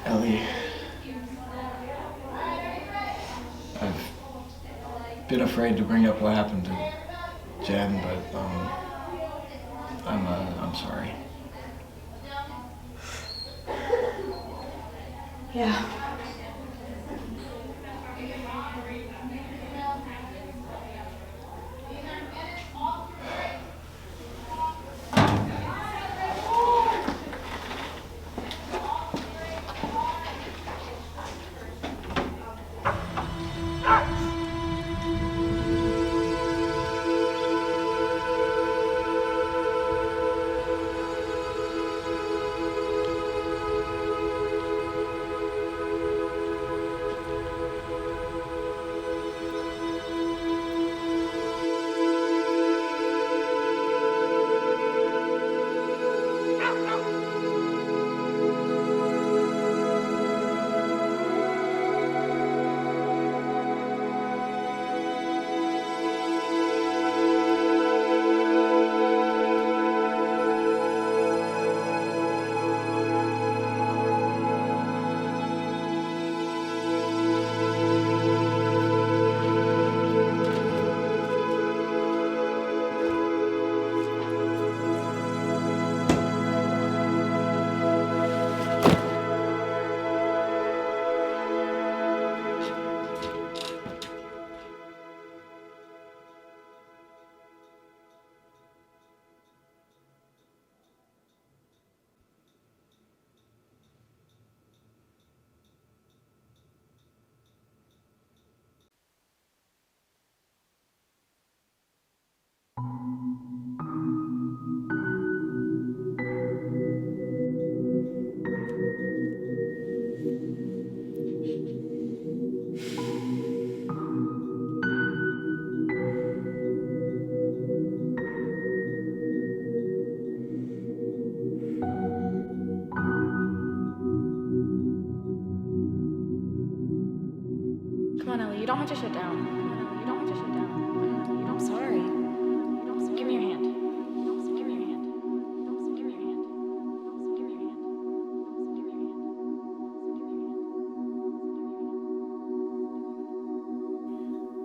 Ellie, I've been afraid to bring up what happened to Jen, but I'm sorry. Yeah. Come on, Ellie, you don't have to shut down. You don't have to shut down. I'm sorry. Give me your hand. Give me your hand. Give me your hand. Give me your hand. Give me your hand.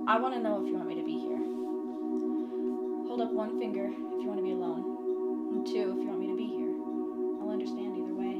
I want to know if you want me to be here. Hold up one finger if you want to be alone. And two if you want me to be here. I'll understand either way.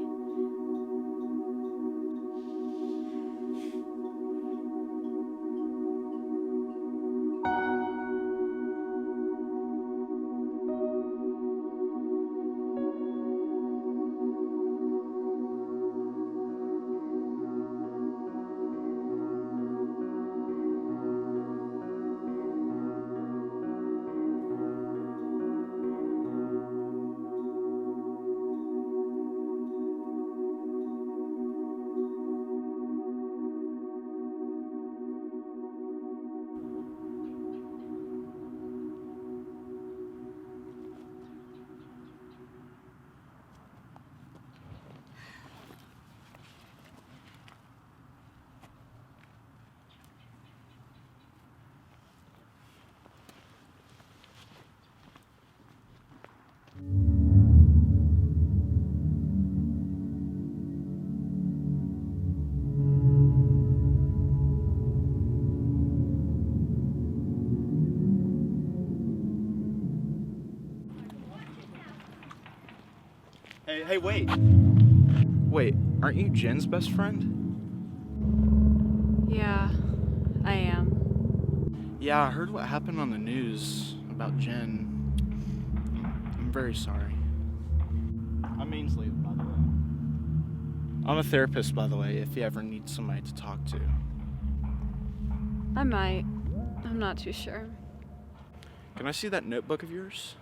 Hey, wait. Wait, aren't you Jen's best friend? Yeah, I am. Yeah, I heard what happened on the news about Jen. I'm very sorry. I'm Ainsley, by the way. I'm a therapist, by the way, if you ever need somebody to talk to. I might. I'm not too sure. Can I see that notebook of yours?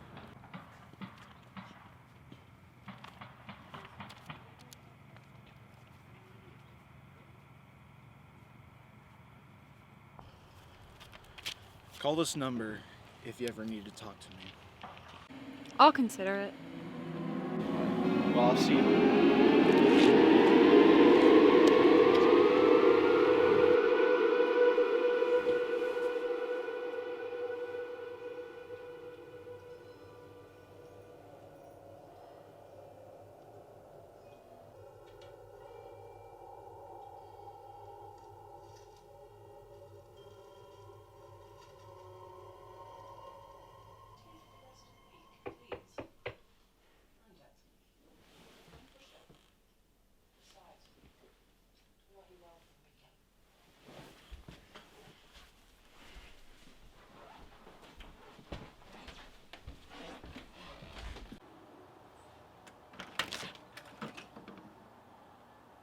Call this number if you ever need to talk to me. I'll consider it. Well, I'll see you.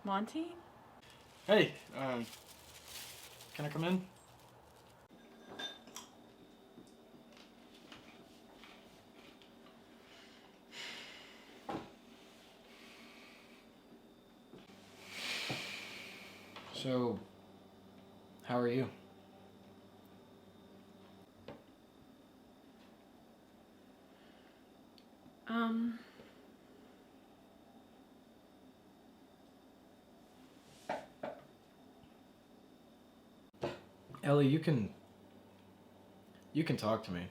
Monty? Hey, can I come in? So, how are you? Ellie, you can talk to me.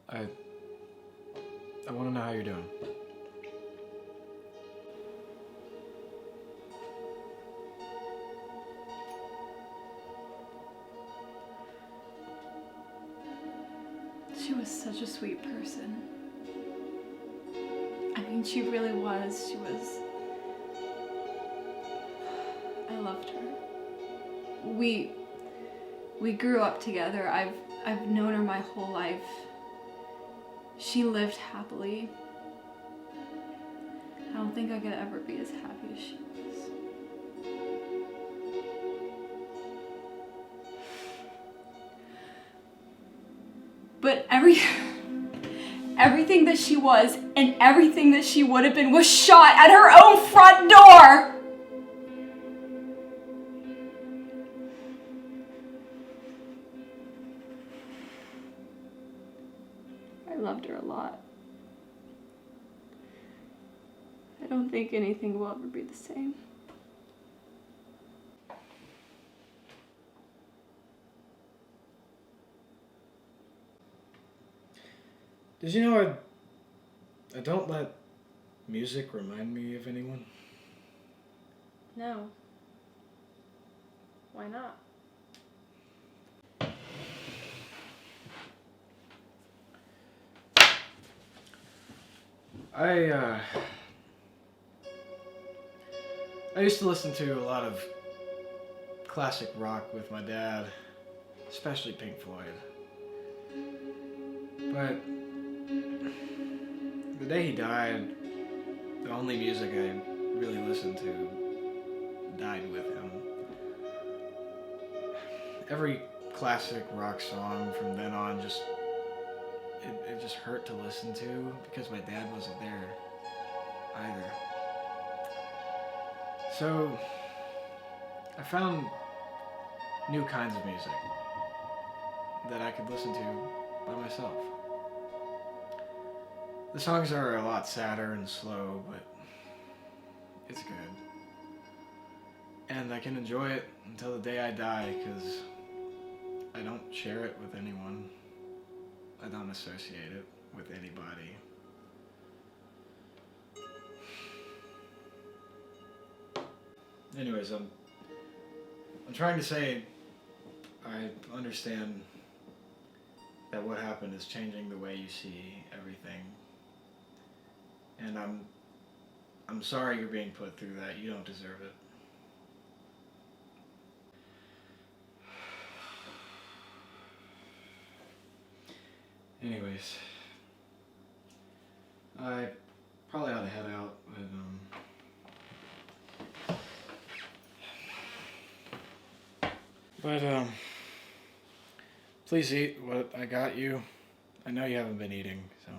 I want to know how you're doing. She was such a sweet person. I mean, she really was. I loved her. We grew up together. I've known her my whole life. She lived happily. I don't think I could ever be as happy as she was. But everything that she was and everything that she would have been was shot at her own front door! I loved her a lot. I don't think anything will ever be the same. Did you know I don't let music remind me of anyone? No. Why not? I used to listen to a lot of classic rock with my dad, especially Pink Floyd. But the day he died, the only music I really listened to died with him. Every classic rock song from then on it just hurt to listen to because my dad wasn't there either. So I found new kinds of music that I could listen to by myself. The songs are a lot sadder and slow, but it's good. And I can enjoy it until the day I die, because I don't share it with anyone. I don't associate it with anybody. Anyways, I'm trying to say I understand that what happened is changing the way you see everything. And I'm sorry you're being put through that. You don't deserve it. Anyways, I probably ought to head out, but But, please eat what I got you. I know you haven't been eating, so.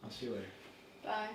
I'll see you later. Bye.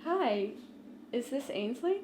Hi, is this Ainsley?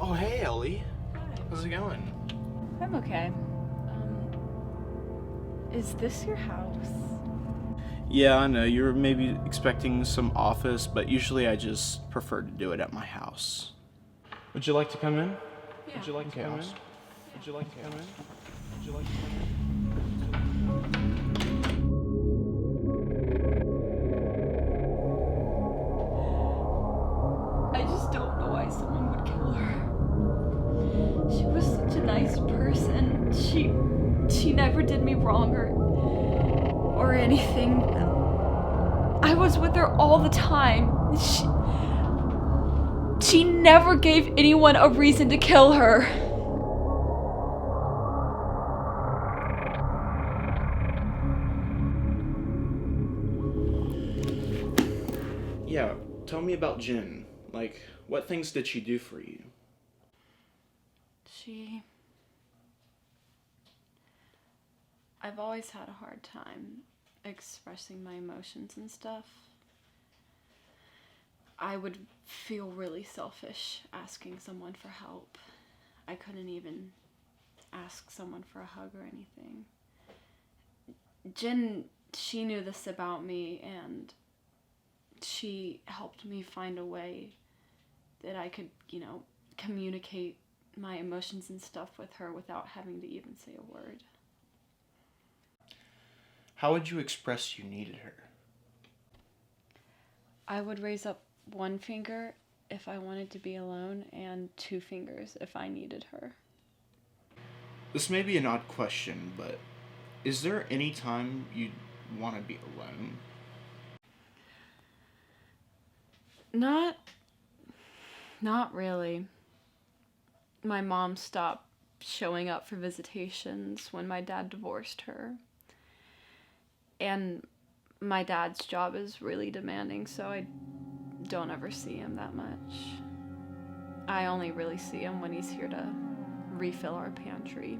Oh, hey, Ellie. How's it going? I'm okay. Is this your house? Yeah, I know. You were maybe expecting some office, but usually I just prefer to do it at my house. Would you like to come in? Yeah. Would you like to come in? Would you like to come in? Would you like to come in? I just don't know why someone would kill her. She was such a nice person. She never did me wrong or anything. I was with her all the time. She never gave anyone a reason to kill her. Yeah, tell me about Jen. Like, what things did she do for you? I've always had a hard time expressing my emotions and stuff. I would feel really selfish asking someone for help. I couldn't even ask someone for a hug or anything. Jen, she knew this about me, and she helped me find a way that I could, communicate my emotions and stuff with her without having to even say a word. How would you express you needed her? I would raise up one finger if I wanted to be alone, and two fingers if I needed her. This may be an odd question, but is there any time you'd want to be alone? Not really. My mom stopped showing up for visitations when my dad divorced her. And my dad's job is really demanding, so I don't ever see him that much. I only really see him when he's here to refill our pantry.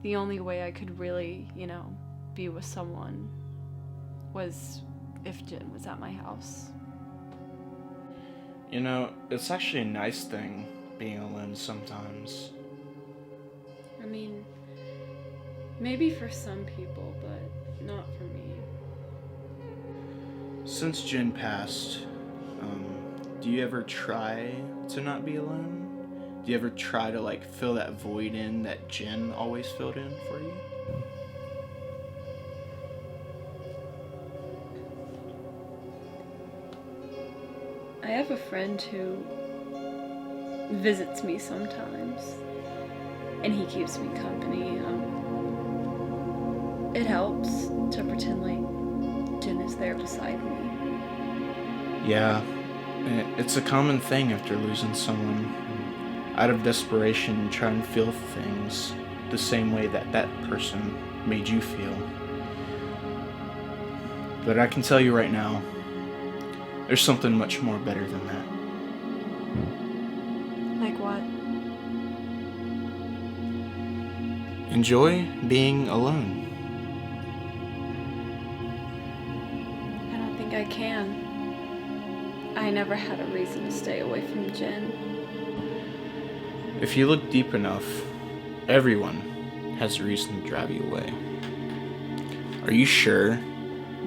The only way I could really, be with someone was if Jin was at my house. It's actually a nice thing being alone sometimes. I mean, maybe for some people, but not for me. Since Jin passed, do you ever try to not be alone? Do you ever try to fill that void in that Jin always filled in for you? I have a friend who visits me sometimes, and he keeps me company. It helps to pretend like Jin is there beside me. Yeah, it's a common thing after losing someone. Out of desperation, you try and feel things the same way that person made you feel. But I can tell you right now, there's something much more better than that. Like what? Enjoy being alone. I don't think I can. I never had a reason to stay away from Jin. If you look deep enough, everyone has a reason to drive you away. Are you sure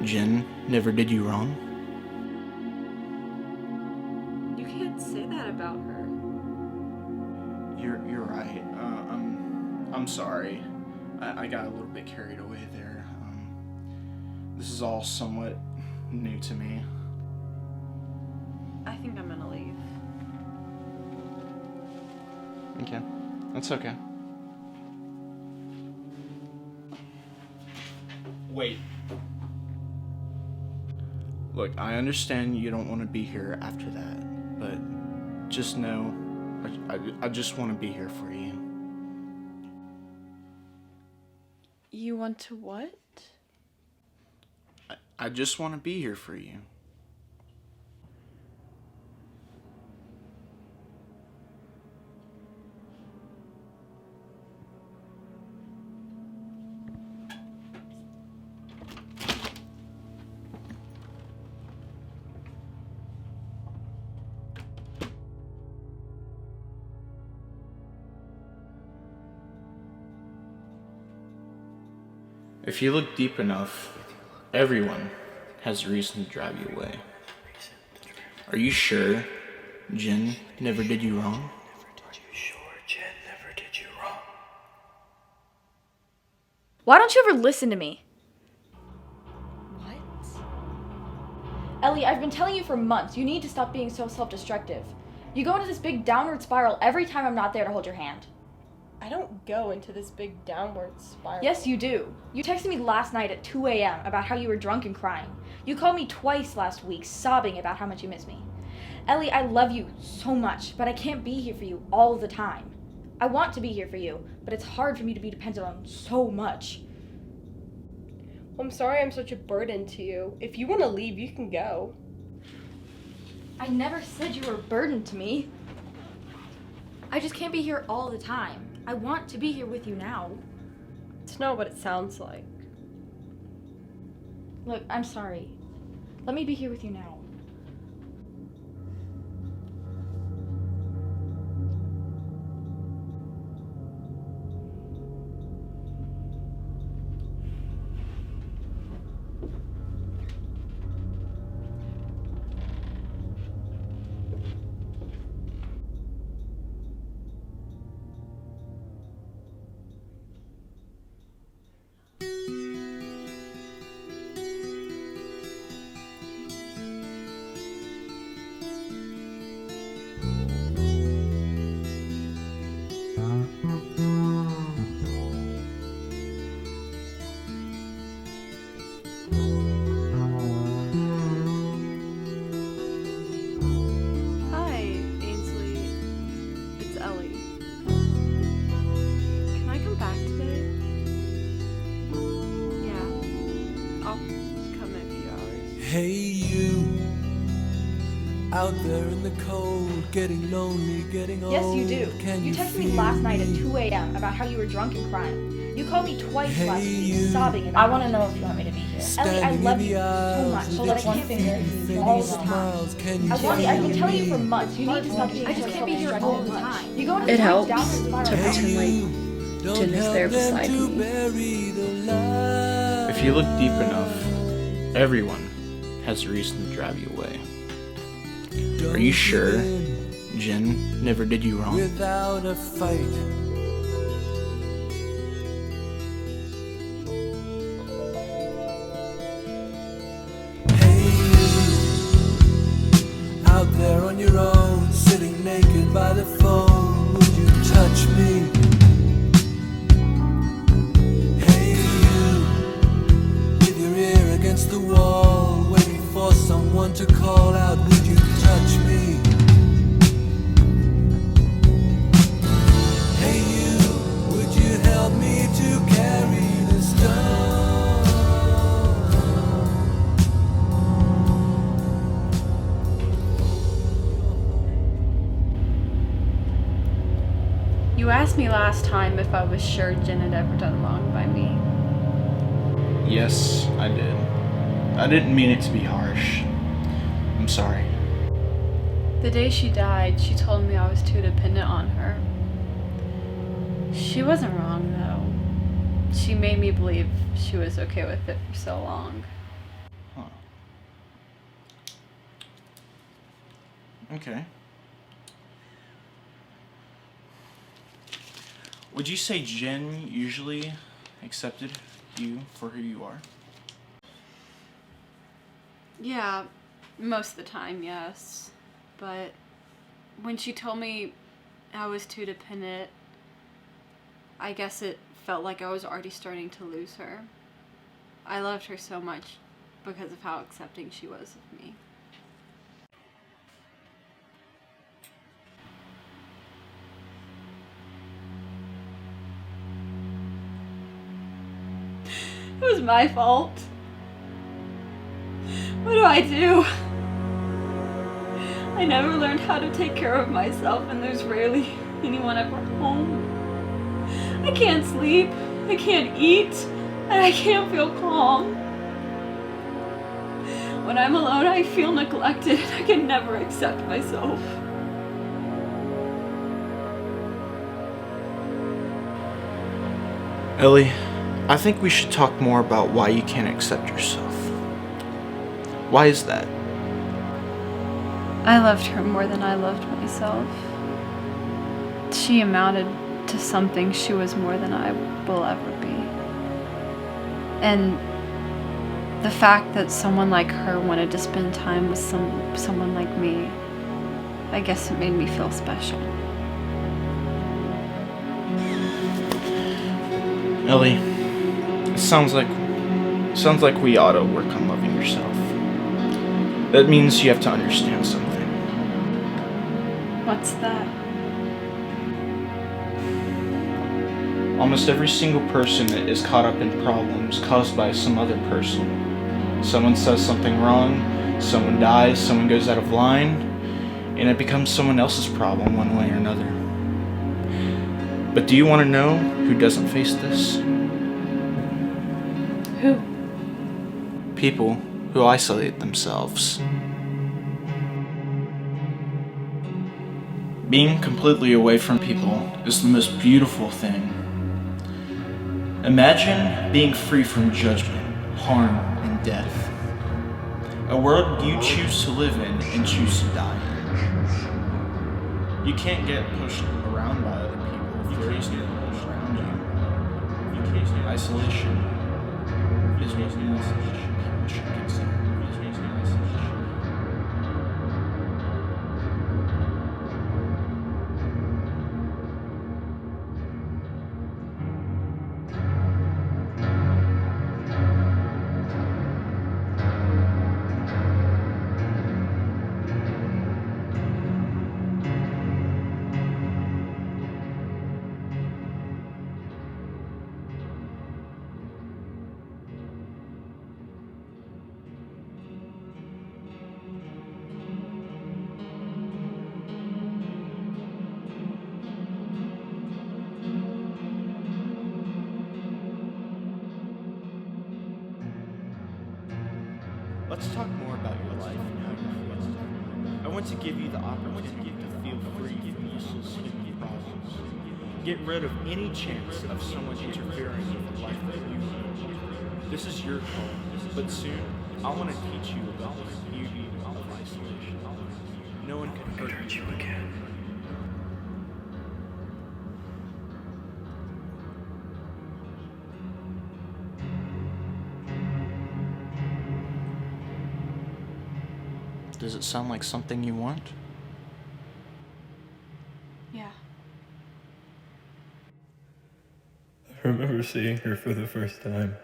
Jin never did you wrong? You can't say that about her. You're right. I'm sorry. I got a little bit carried away there. This is all somewhat new to me. I think I'm gonna leave. Okay, that's okay. Wait. Look, I understand you don't want to be here after that, but just know, I just want to be here for you. You want to what? I just want to be here for you. If you look deep enough, everyone has a reason to drive you away. Are you sure Jin never did you wrong? Why don't you ever listen to me? What? Ellie, I've been telling you for months, you need to stop being so self-destructive. You go into this big downward spiral every time I'm not there to hold your hand. I don't go into this big downward spiral. Yes, you do. You texted me last night at 2 a.m. about how you were drunk and crying. You called me twice last week, sobbing about how much you miss me. Ellie, I love you so much, but I can't be here for you all the time. I want to be here for you, but it's hard for me to be dependent on so much. Well, I'm sorry I'm such a burden to you. If you want to leave, you can go. I never said you were a burden to me. I just can't be here all the time. I want to be here with you now. It's not what it sounds like. Look, I'm sorry. Let me be here with you now. Hey you, out there in the cold, getting lonely, getting old. Yes, you do. Can You you texted me feel last night at me? 2 a.m. about how you were drunk and crying. You called me twice Hey, last week, you. sobbing I about want to it. know if you want me to be here. Ellie, I Standing love in you the so aisles much, with so your that I can't teeth bear fading you all the smiles. time. Can you I've been telling you for me? months. You need to stop being I just so can't be here selfish all the much. time. You go into It this helps downward spiral to all pretend the like time. Don't Jen is help there them beside to me. bury the lie. If you look deep enough, everyone has a reason to drive you away. Are you sure Jen never did you wrong? Without a fight. Hey you, out there on your own, sitting naked by the phone, would you touch me? Hey you, with your ear against the wall, waiting for someone to call out, would you touch me? Hey you, would you help me to carry the stone? You asked me last time if I was sure Jen had ever done wrong by me. Yes, I did. I didn't mean it to be harsh. I'm sorry. The day she died, she told me I was too dependent on her. She wasn't wrong, though. She made me believe she was okay with it for so long. Huh. Okay. Would you say Jen usually accepted you for who you are? Yeah, most of the time, yes. But when she told me I was too dependent, I guess it felt like I was already starting to lose her. I loved her so much because of how accepting she was of me. It was my fault. What do I do? I never learned how to take care of myself, and there's rarely anyone ever home. I can't sleep, I can't eat, and I can't feel calm. When I'm alone, I feel neglected, and I can never accept myself. Ellie, I think we should talk more about why you can't accept yourself. Why is that? I loved her more than I loved myself. She amounted to something she was more than I will ever be. And the fact that someone like her wanted to spend time with someone like me, I guess it made me feel special. Ellie, it sounds like we ought to work on loving yourself. That means you have to understand something. What's that? Almost every single person is caught up in problems caused by some other person. Someone says something wrong, someone dies, someone goes out of line, and it becomes someone else's problem one way or another. But do you want to know who doesn't face this? Who? People who isolate themselves. Being completely away from people is the most beautiful thing. Imagine being free from judgment, harm, and death. A world you choose to live in and choose to die in. You can't get pushed around by other people if there is no one pushed around you. Isolation is what isolation people should consider. let's talk more about your life and how you feel. I want to give you the opportunity to feel free from useless human problems. Get rid of any chance of someone interfering with the life that you live. This is your call, but soon I want to teach you about the beauty of isolation. No one can hurt you again. Does it sound like something you want? Yeah. I remember seeing her for the first time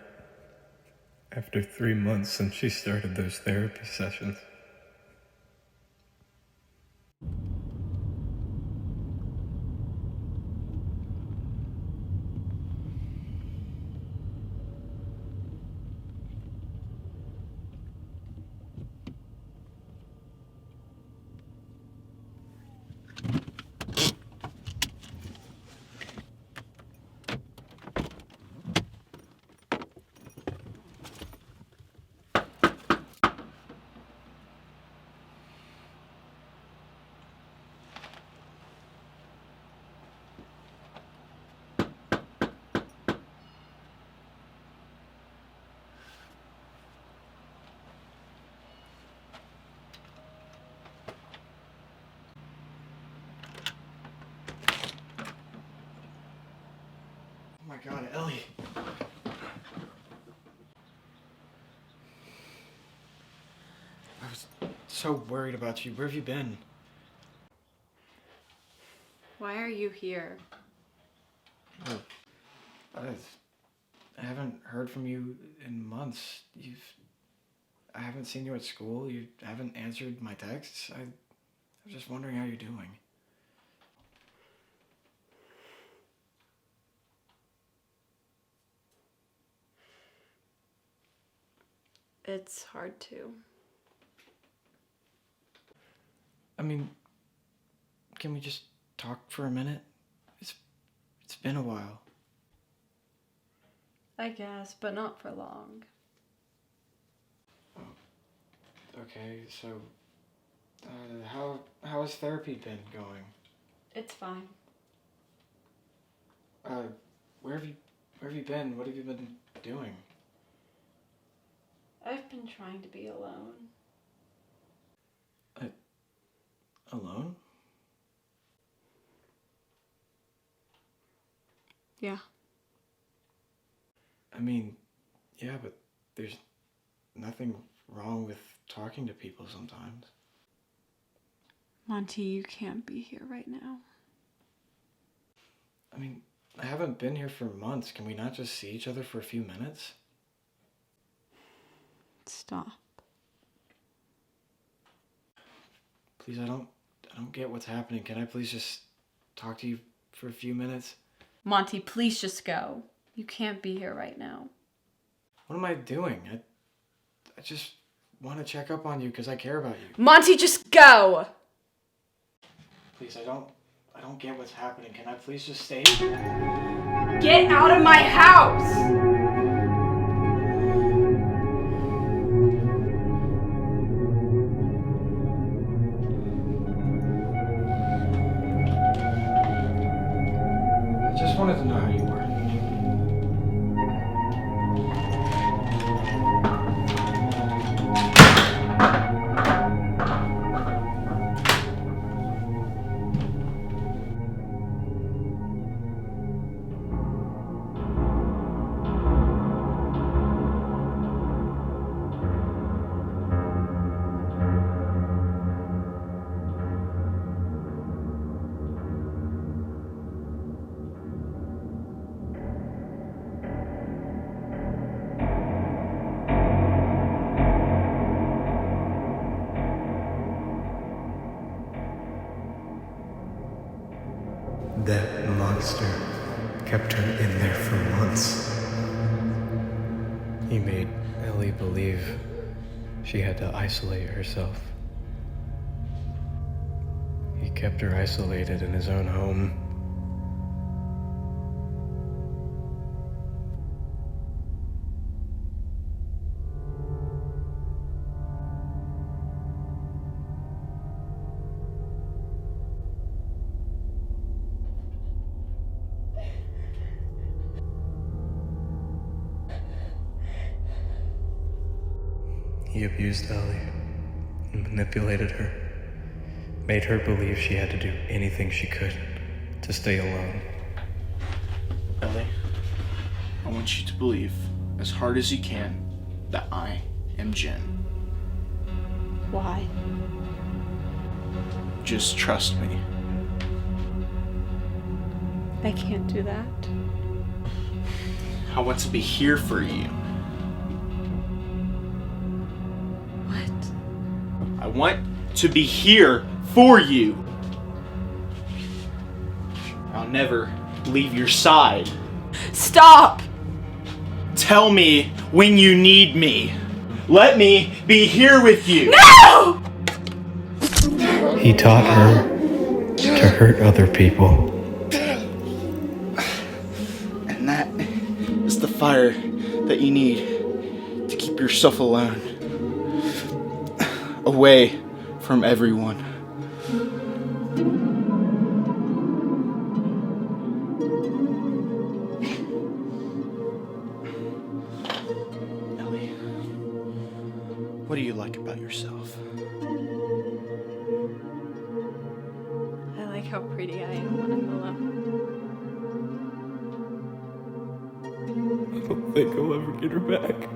after 3 months since she started those therapy sessions. Oh my god, Ellie. I was so worried about you. Where have you been? Why are you here? Oh, I haven't heard from you in months. I haven't seen you at school. You haven't answered my texts. I was just wondering how you're doing. It's hard to. I mean, can we just talk for a minute? It's been a while. I guess, but not for long. Okay, so how has therapy been going? It's fine. Where have you been? What have you been doing? I've been trying to be alone. Alone? Yeah. I mean, yeah, but there's nothing wrong with talking to people sometimes. Monty, you can't be here right now. I mean, I haven't been here for months. Can we not just see each other for a few minutes? Stop. Please, I don't get what's happening. Can I please just talk to you for a few minutes? Monty, please just go. You can't be here right now. What am I doing? I just want to check up on you because I care about you. Monty, just go! Please, I don't get what's happening. Can I please just stay? Get out of my house! I just wanted to know how you were. That monster kept her in there for months. He made Ellie believe she had to isolate herself. He kept her isolated in his own home. He abused Ellie and manipulated her, made her believe she had to do anything she could to stay alone. Ellie, I want you to believe, as hard as you can, that I am Jen. Why? Just trust me. I can't do that. I want to be here for you. What? I want to be here for you. I'll never leave your side. Stop! Tell me when you need me. Let me be here with you. No! He taught her to hurt other people. And that is the fire that you need to keep yourself alone. Away from everyone. Ellie, what do you like about yourself? I like how pretty I am when I'm alone. I don't think I'll ever get her back.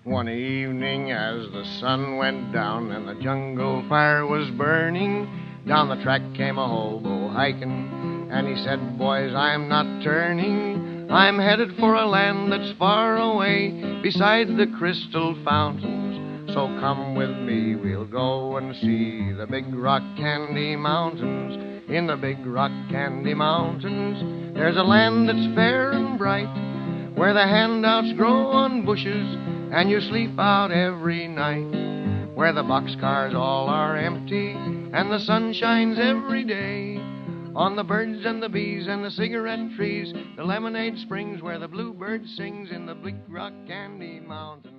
One evening as the sun went down and the jungle fire was burning, down the track came a hobo hiking, and he said, "Boys, I'm not turning. I'm headed for a land that's far away, beside the crystal fountains. So come with me, we'll go and see the big rock candy mountains. In the big rock candy mountains, there's a land that's fair and bright, where the handouts grow on bushes and you sleep out every night, where the boxcars all are empty and the sun shines every day on the birds and the bees and the cigarette trees, the lemonade springs where the bluebird sings in the big rock candy mountains."